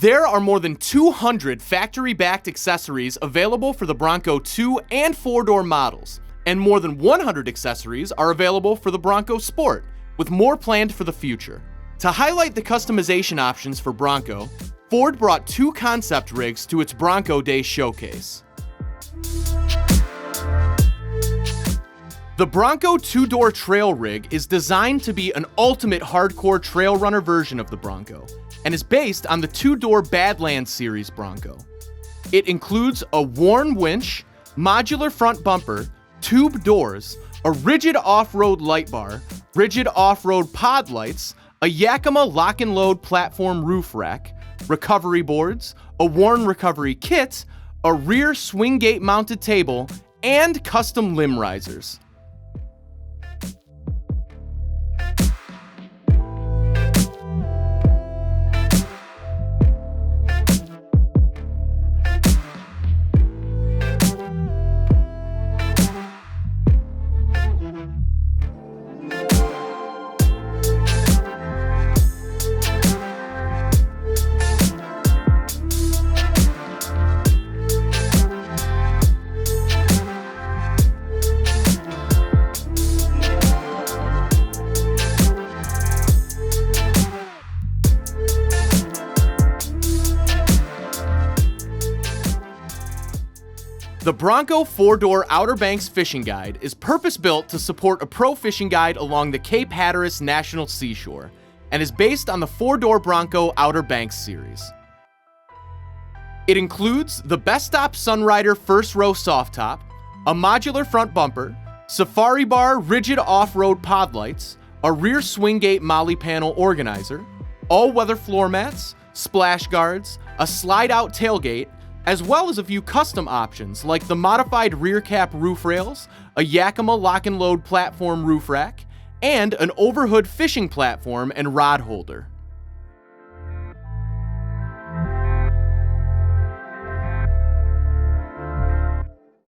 There are more than 200 factory-backed accessories available for the Bronco 2 and 4-door models, and more than 100 accessories are available for the Bronco Sport, with more planned for the future. To highlight the customization options for Bronco, Ford brought 2 concept rigs to its Bronco Day showcase. The Bronco 2-door trail rig is designed to be an ultimate hardcore trail runner version of the Bronco, and is based on the 2-door Badlands series Bronco. It includes a worn winch, modular front bumper, tube doors, a rigid off-road light bar, rigid off-road pod lights, a Yakima lock-and-load platform roof rack, recovery boards, a worn recovery kit, a rear swing gate mounted table, and custom limb risers. The Bronco 4-door Outer Banks Fishing Guide is purpose-built to support a pro fishing guide along the Cape Hatteras National Seashore, and is based on the 4-door Bronco Outer Banks series. It includes the Bestop Sunrider first row soft top, a modular front bumper, safari bar rigid off-road pod lights, a rear swing gate molly panel organizer, all-weather floor mats, splash guards, a slide-out tailgate, as well as a few custom options like the modified rear cap roof rails, a Yakima lock-and-load platform roof rack, and an overhood fishing platform and rod holder.